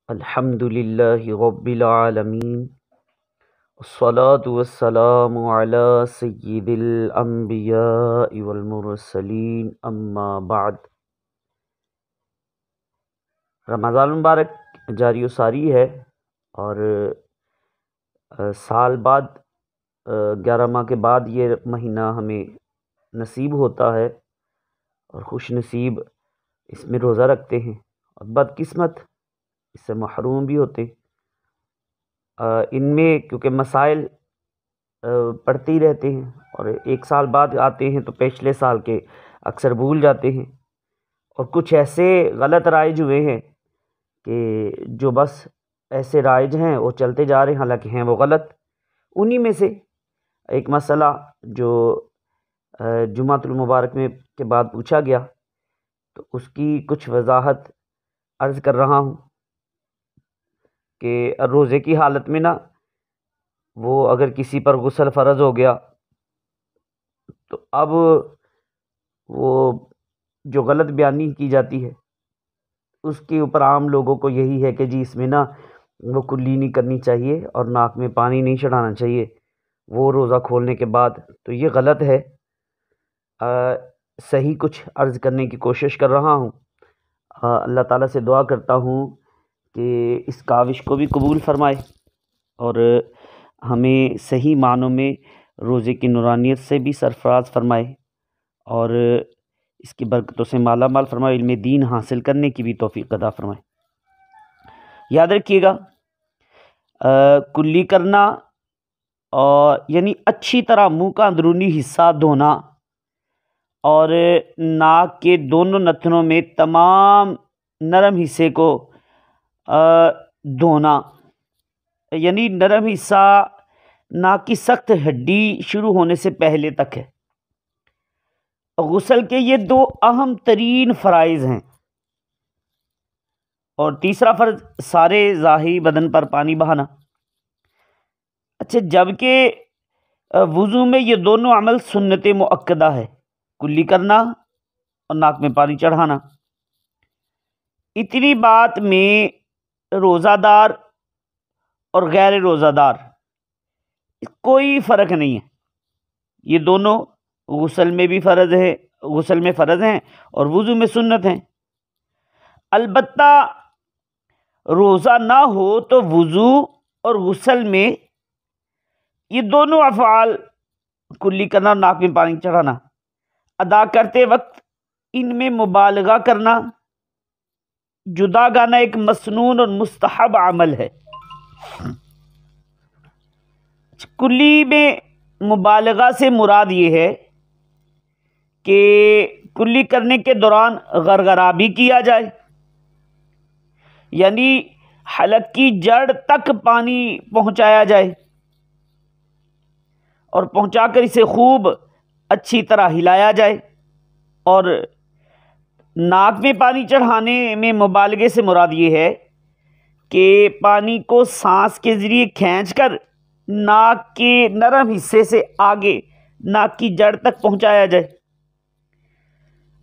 الحمد للہ رب العالمین والصلاة والسلام علی سید الانبیاء والمرسلین اما بعد۔ رمضان المبارک جاری و ساری ہے اور سال بعد 11 ماہ کے بعد یہ مہینہ ہمیں نصیب ہوتا ہے اور خوش نصیب اس میں روزہ رکھتے ہیں، اور بدقسمت اس سے محروم بھی ہوتے۔ ان میں کیونکہ مسائل پڑھتے ہی رہتے ہیں اور ایک سال بعد آتے ہیں تو پچھلے سال کے اکثر بھول جاتے ہیں، اور کچھ ایسے غلط رائج ہوئے ہیں کہ جو بس ایسے رائج ہیں وہ چلتے جا رہے ہیں، حالانکہ ہیں وہ غلط۔ انہی میں سے ایک مسئلہ جو جمعۃ المبارک میں کے بعد پوچھا گیا تو اس کی کچھ وضاحت عرض کر رہا ہوں کہ روزے کی حالت میں نا وہ اگر کسی پر غسل فرض ہو گیا تو اب وہ جو غلط بیانی کی جاتی ہے اس کے اوپر عام لوگوں کو یہی ہے کہ جی اس میں نا وہ کلی نہیں کرنی چاہیے اور ناک میں پانی نہیں چڑھانا چاہیے وہ روزہ کھولنے کے بعد، تو یہ غلط ہے۔ صحیح کچھ عرض کرنے کی کوشش کر رہا ہوں۔ اللہ تعالیٰ سے دعا کرتا ہوں کہ اس کاوش کو بھی قبول فرمائے اور ہمیں صحیح معنوں میں روزے کی نورانیت سے بھی سرفراز فرمائے اور اس کی برکتوں سے مالا مال فرمائے، علم دین حاصل کرنے کی بھی توفیق عطا فرمائے۔ یاد رکھیے گا کلی کرنا اور یعنی اچھی طرح منہ کا اندرونی حصہ دھونا اور ناک کے دونوں نتنوں میں تمام نرم حصے کو دھونا، یعنی نرم حصہ ناک کی سخت ہڈی شروع ہونے سے پہلے تک ہے۔ غسل کے یہ دو اہم ترین فرائض ہیں، اور تیسرا فرض سارے ظاہری بدن پر پانی بہانا۔ اچھا، جبکہ وضو میں یہ دونوں عمل سنت مؤکدہ ہے، کلی کرنا اور ناک میں پانی چڑھانا۔ اتنی بات میں روزہ دار اور غیر روزہ دار کوئی فرق نہیں ہے، یہ دونوں غسل میں بھی فرض ہے، غسل میں فرض ہیں اور وضو میں سنت ہیں۔ البتہ روزہ نہ ہو تو وضو اور غسل میں یہ دونوں افعال کلی کرنا اور ناک میں پانی چڑھانا ادا کرتے وقت ان میں مبالغہ کرنا جدا گانا ایک مسنون اور مستحب عمل ہے۔ کلی میں مبالغہ سے مراد یہ ہے کہ کلی کرنے کے دوران غرغرہ بھی کیا جائے، یعنی حلق کی جڑ تک پانی پہنچایا جائے اور پہنچا کر اسے خوب اچھی طرح ہلایا جائے، اور ناک میں پانی چڑھانے میں مبالغے سے مراد یہ ہے کہ پانی کو سانس کے ذریعے کھینچ کر ناک کے نرم حصے سے آگے ناک کی جڑ تک پہنچایا جائے۔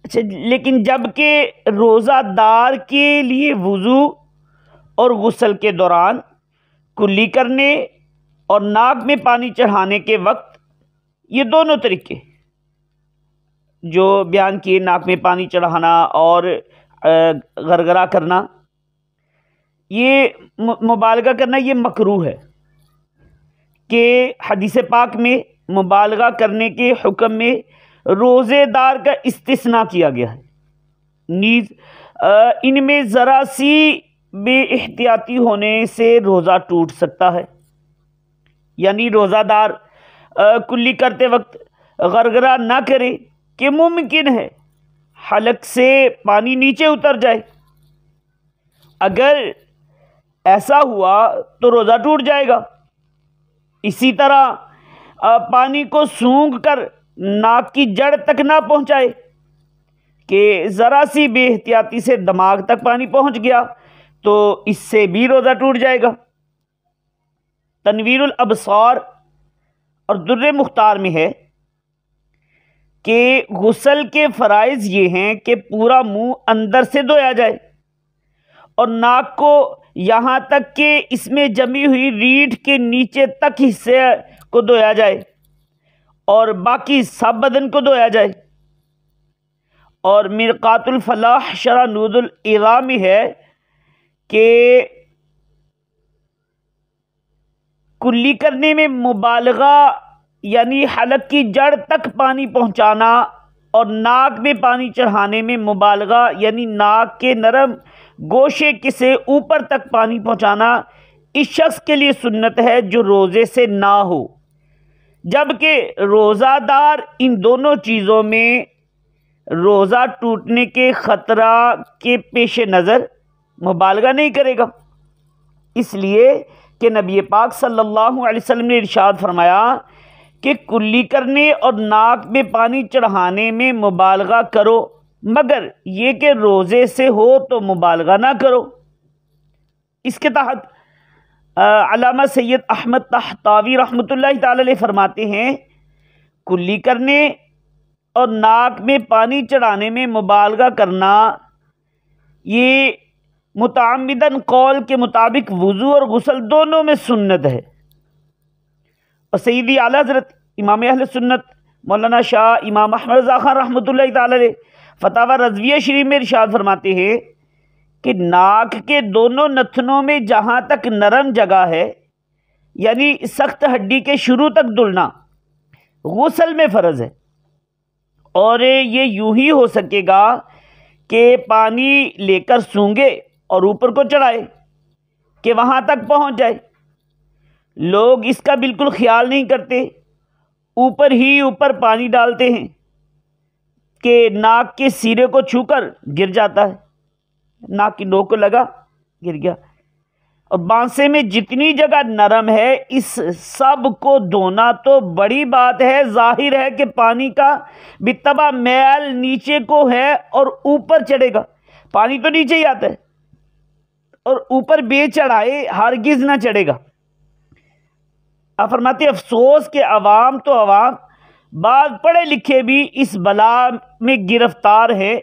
اچھا، لیکن جب کہ روزہ دار کے لیے وضو اور غسل کے دوران کلی کرنے اور ناک میں پانی چڑھانے کے وقت یہ دونوں طریقے جو بیان کیے، ناک میں پانی چڑھانا اور غرغرہ کرنا، یہ مبالغہ کرنا یہ مکروہ ہے کہ حدیث پاک میں مبالغہ کرنے کے حکم میں روزے دار کا استثناء کیا گیا ہے۔ نیز ان میں ذرا سی بے احتیاطی ہونے سے روزہ ٹوٹ سکتا ہے، یعنی روزہ دار کلی کرتے وقت غرغرہ نہ کرے کہ ممکن ہے حلق سے پانی نیچے اتر جائے۔ اگر ایسا ہوا تو روزہ ٹوٹ جائے گا۔ اسی طرح پانی کو سونگھ کر ناک کی جڑ تک نہ پہنچائے کہ ذرا سی بے احتیاطی سے دماغ تک پانی پہنچ گیا تو اس سے بھی روزہ ٹوٹ جائے گا۔ تنویر الابصار اور در مختار میں ہے کہ غسل کے فرائض یہ ہیں کہ پورا منہ اندر سے دھویا جائے اور ناک کو یہاں تک کہ اس میں جمی ہوئی ریڑھ کے نیچے تک حصے کو دھویا جائے اور باقی سب بدن کو دھویا جائے۔ اور مرقات الفلاح شرح نود الاغا میں ہے کہ کلی کرنے میں مبالغہ یعنی حلق کی جڑ تک پانی پہنچانا اور ناک میں پانی چڑھانے میں مبالغہ یعنی ناک کے نرم گوشے کے سے اوپر تک پانی پہنچانا اس شخص کے لیے سنت ہے جو روزے سے نہ ہو، جبکہ روزہ دار ان دونوں چیزوں میں روزہ ٹوٹنے کے خطرہ کے پیش نظر مبالغہ نہیں کرے گا، اس لیے کہ نبی پاک صلی اللہ علیہ وسلم نے ارشاد فرمایا کہ کلی کرنے اور ناک میں پانی چڑھانے میں مبالغہ کرو، مگر یہ کہ روزے سے ہو تو مبالغہ نہ کرو۔ اس کے تحت علامہ سید احمد طحطاوی رحمۃ اللہ تعالی علیہ فرماتے ہیں کلی کرنے اور ناک میں پانی چڑھانے میں مبالغہ کرنا یہ متعمدن قول کے مطابق وضو اور غسل دونوں میں سنت ہے۔ اور سیدی اعلیٰ حضرت امام اہل سنت مولانا شاہ امام احمد رضا خان رحمۃ اللہ تعالی علیہ فتاوی رضویہ شریف میں ارشاد فرماتے ہیں کہ ناک کے دونوں نتنوں میں جہاں تک نرم جگہ ہے یعنی سخت ہڈی کے شروع تک دھلنا غسل میں فرض ہے، اور یہ یوں ہی ہو سکے گا کہ پانی لے کر سونگے اور اوپر کو چڑھائے کہ وہاں تک پہنچ جائے۔ لوگ اس کا بالکل خیال نہیں کرتے، اوپر ہی اوپر پانی ڈالتے ہیں کہ ناک کے سرے کو چھو کر گر جاتا ہے، ناک کی نوک کو لگا گر گیا۔ اور بانسے میں جتنی جگہ نرم ہے اس سب کو دھونا تو بڑی بات ہے، ظاہر ہے کہ پانی کا بالطبع میل نیچے کو ہے اور اوپر چڑھے گا، پانی تو نیچے ہی آتا ہے اور اوپر بے چڑھائے ہرگز نہ چڑھے گا۔ آپ فرماتے افسوس کہ عوام تو عوام، بعض پڑھے لکھے بھی اس بلا میں گرفتار ہے،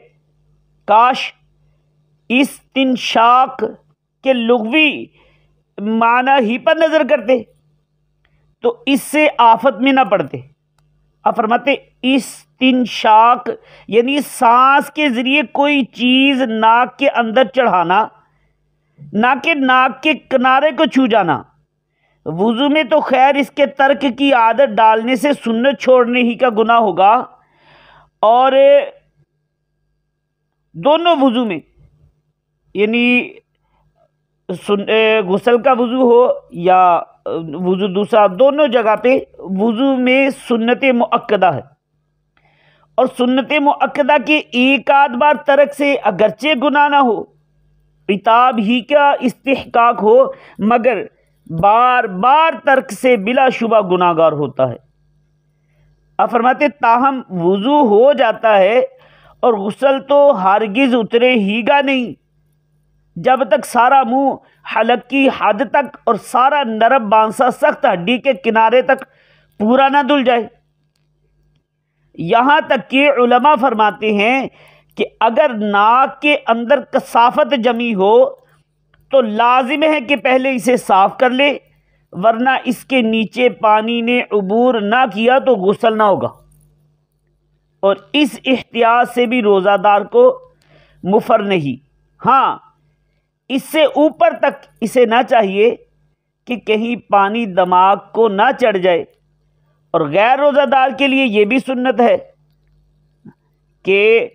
کاش استنشاق کے لغوی معنی ہی پر نظر کرتے تو اس سے آفت میں نہ پڑتے۔ آپ فرماتے استنشاق یعنی سانس کے ذریعے کوئی چیز ناک کے اندر چڑھانا، نہ کہ ناک کے کنارے کو چھو جانا۔ وضو میں تو خیر اس کے ترک کی عادت ڈالنے سے سنت چھوڑنے ہی کا گناہ ہوگا، اور دونوں وضو میں یعنی غسل کا وضو ہو یا وضو دوسرا، دونوں جگہ پہ وضو میں سنت مؤکدہ ہے، اور سنت مؤکدہ کے ایک آدھ بار ترک سے اگرچہ گناہ نہ ہو، عتاب ہی کا استحقاق ہو، مگر بار بار ترک سے بلا شبہ گناہ گار ہوتا ہے۔ آپ فرماتے تاہم وضو ہو جاتا ہے اور غسل تو ہرگز اترے ہی گا نہیں جب تک سارا منہ حلق کی حد تک اور سارا نرم بانسا سخت ہڈی کے کنارے تک پورا نہ دھل جائے۔ یہاں تک کہ علماء فرماتے ہیں کہ اگر ناک کے اندر کثافت جمی ہو تو لازم ہے کہ پہلے اسے صاف کر لے، ورنہ اس کے نیچے پانی نے عبور نہ کیا تو غسل نہ ہوگا، اور اس احتیاط سے بھی روزہ دار کو مفر نہیں۔ ہاں، اس سے اوپر تک اسے نہ چاہیے کہ کہیں پانی دماغ کو نہ چڑھ جائے، اور غیر روزہ دار کے لیے یہ بھی سنت ہے کہ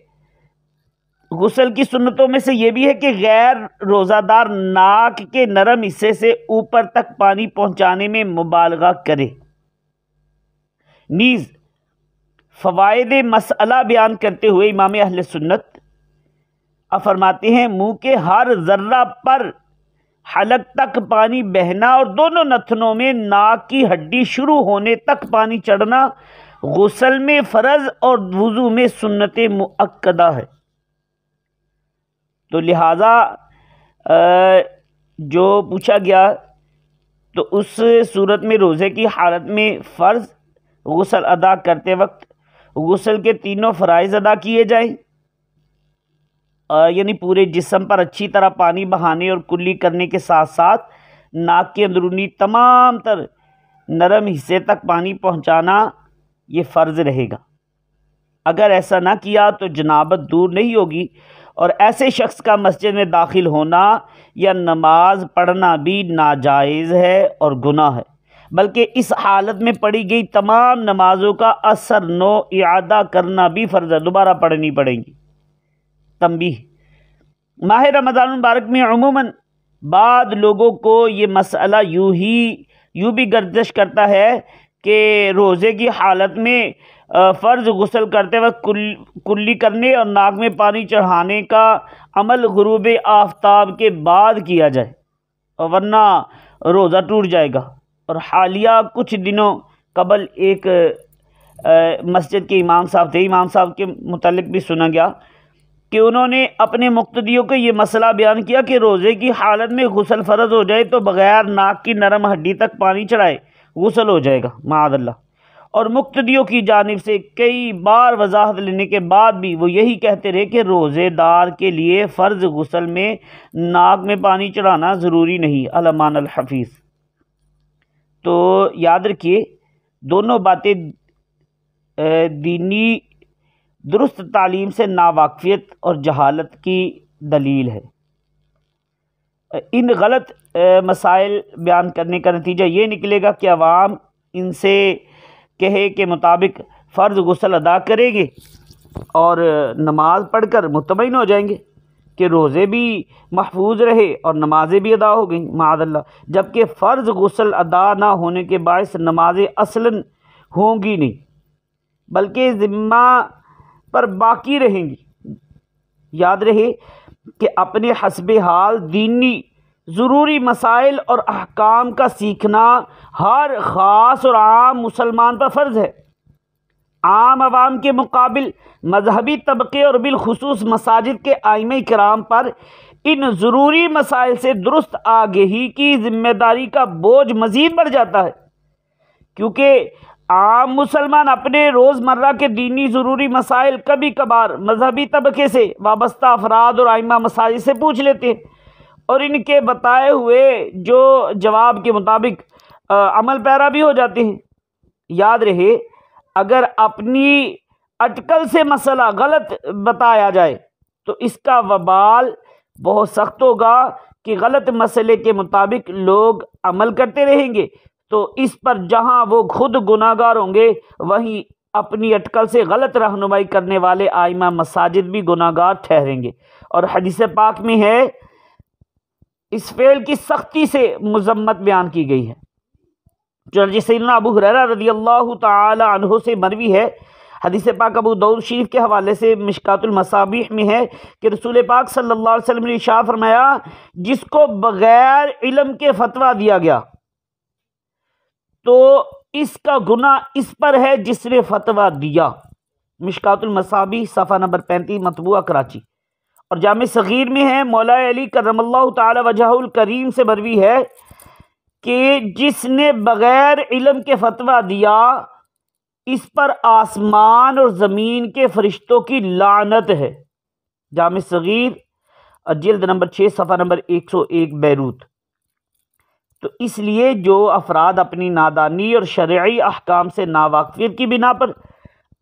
غسل کی سنتوں میں سے یہ بھی ہے کہ غیر روزہ دار ناک کے نرم حصے سے اوپر تک پانی پہنچانے میں مبالغہ کرے۔ نیز فوائد مسئلہ بیان کرتے ہوئے امام اہل سنت فرماتے ہیں منہ کے ہر ذرہ پر حلق تک پانی بہنا اور دونوں نتنوں میں ناک کی ہڈی شروع ہونے تک پانی چڑھنا غسل میں فرض اور وضو میں سنت مؤکدہ ہے۔ تو لہٰذا جو پوچھا گیا تو اس صورت میں روزے کی حالت میں فرض غسل ادا کرتے وقت غسل کے تینوں فرائض ادا کیے جائیں، یعنی پورے جسم پر اچھی طرح پانی بہانے اور کلی کرنے کے ساتھ ساتھ ناک کے اندرونی تمام تر نرم حصے تک پانی پہنچانا یہ فرض رہے گا۔ اگر ایسا نہ کیا تو جنابت دور نہیں ہوگی، اور ایسے شخص کا مسجد میں داخل ہونا یا نماز پڑھنا بھی ناجائز ہے اور گناہ ہے، بلکہ اس حالت میں پڑھی گئی تمام نمازوں کا اثر نو اعادہ کرنا بھی فرض ہے، دوبارہ پڑھنی پڑیں گی۔ تنبیہ: ماہ رمضان المبارک میں عموماً بعض لوگوں کو یہ مسئلہ یوں بھی گردش کرتا ہے کہ روزے کی حالت میں فرض غسل کرتے وقت کلی کرنے اور ناک میں پانی چڑھانے کا عمل غروب آفتاب کے بعد کیا جائے، ورنہ روزہ ٹوٹ جائے گا۔ اور حالیہ کچھ دنوں قبل ایک مسجد کے امام صاحب کے متعلق بھی سنا گیا کہ انہوں نے اپنے مقتدیوں کو یہ مسئلہ بیان کیا کہ روزے کی حالت میں غسل فرض ہو جائے تو بغیر ناک کی نرم ہڈی تک پانی چڑھائے غسل ہو جائے گا معاذ اللہ، اور مقتدیوں کی جانب سے کئی بار وضاحت لینے کے بعد بھی وہ یہی کہتے رہے کہ روزے دار کے لیے فرض غسل میں ناک میں پانی چڑھانا ضروری نہیں۔ علمان الحفیظ۔ تو یاد رکھیے دونوں باتیں دینی درست تعلیم سے ناواقفیت اور جہالت کی دلیل ہے۔ ان غلط مسائل بیان کرنے کا نتیجہ یہ نکلے گا کہ عوام ان سے کہے کے مطابق فرض غسل ادا کریں گے اور نماز پڑھ کر مطمئن ہو جائیں گے کہ روزے بھی محفوظ رہے اور نمازیں بھی ادا ہو گئیں معاذ اللہ، جبکہ فرض غسل ادا نہ ہونے کے باعث نمازیں اصلاً ہوں گی نہیں بلکہ ذمہ پر باقی رہیں گی۔ یاد رہے کہ اپنے حسب حال دینی ضروری مسائل اور احکام کا سیکھنا ہر خاص اور عام مسلمان پر فرض ہے۔ عام عوام کے مقابل مذہبی طبقے اور بالخصوص مساجد کے ائمہ کرام پر ان ضروری مسائل سے درست آگہی کی ذمہ داری کا بوجھ مزید بڑھ جاتا ہے، کیونکہ عام مسلمان اپنے روزمرہ کے دینی ضروری مسائل کبھی کبھار مذہبی طبقے سے وابستہ افراد اور ائمہ مساجد سے پوچھ لیتے ہیں اور ان کے بتائے ہوئے جو جواب کے مطابق عمل پیرا بھی ہو جاتے ہیں۔ یاد رہے اگر اپنی اٹکل سے مسئلہ غلط بتایا جائے تو اس کا وبال بہت سخت ہوگا کہ غلط مسئلے کے مطابق لوگ عمل کرتے رہیں گے تو اس پر جہاں وہ خود گناہگار ہوں گے وہیں اپنی اٹکل سے غلط رہنمائی کرنے والے ائمہ مساجد بھی گناہگار ٹھہریں گے۔ اور حدیث پاک میں ہے اس فعل کی سختی سے مذمت بیان کی گئی ہے۔ چنانچہ سیدنا ابو ہریرہ رضی اللہ تعالی عنہ سے مروی ہے، حدیث پاک ابو داؤد شریف کے حوالے سے مشکات المصابیح میں ہے کہ رسول پاک صلی اللہ علیہ وسلم نے ارشاد فرمایا جس کو بغیر علم کے فتویٰ دیا گیا تو اس کا گناہ اس پر ہے جس نے فتویٰ دیا۔ مشکات المصابیح صفحہ نمبر 35 مطبوعہ کراچی۔ اور جامع صغیر میں ہے مولا علی کرم اللہ تعالی وجہہ الکریم سے مروی ہے کہ جس نے بغیر علم کے فتویٰ دیا اس پر آسمان اور زمین کے فرشتوں کی لعنت ہے۔ جامع صغیر جلد نمبر 6 صفحہ نمبر 101 بیروت۔ تو اس لیے جو افراد اپنی نادانی اور شرعی احکام سے ناواقفیت کی بنا پر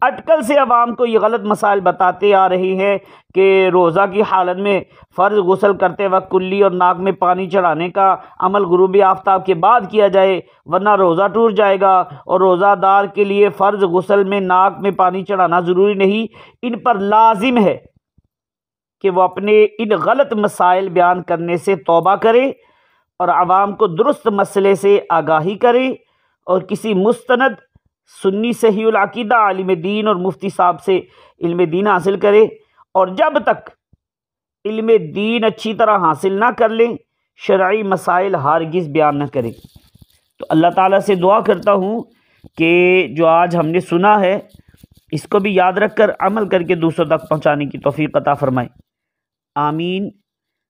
اٹکل سے عوام کو یہ غلط مسائل بتاتے آ رہے ہیں کہ روزہ کی حالت میں فرض غسل کرتے وقت کلی اور ناک میں پانی چڑھانے کا عمل غروب آفتاب کے بعد کیا جائے ورنہ روزہ ٹوٹ جائے گا، اور روزہ دار کے لیے فرض غسل میں ناک میں پانی چڑھانا ضروری نہیں، ان پر لازم ہے کہ وہ اپنے ان غلط مسائل بیان کرنے سے توبہ کرے اور عوام کو درست مسئلے سے آگاہی کرے اور کسی مستند سنی صحیح العقیدہ عالم دین اور مفتی صاحب سے علم دین حاصل کرے، اور جب تک علم دین اچھی طرح حاصل نہ کر لیں شرعی مسائل ہرگز بیان نہ کریں۔ تو اللہ تعالیٰ سے دعا کرتا ہوں کہ جو آج ہم نے سنا ہے اس کو بھی یاد رکھ کر عمل کر کے دوسروں تک پہنچانے کی توفیق عطا فرمائے۔ آمین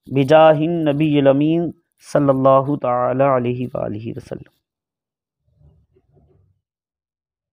بجاہ النبی الامین صلی اللہ تعالی علیہ وآلہ وسلم۔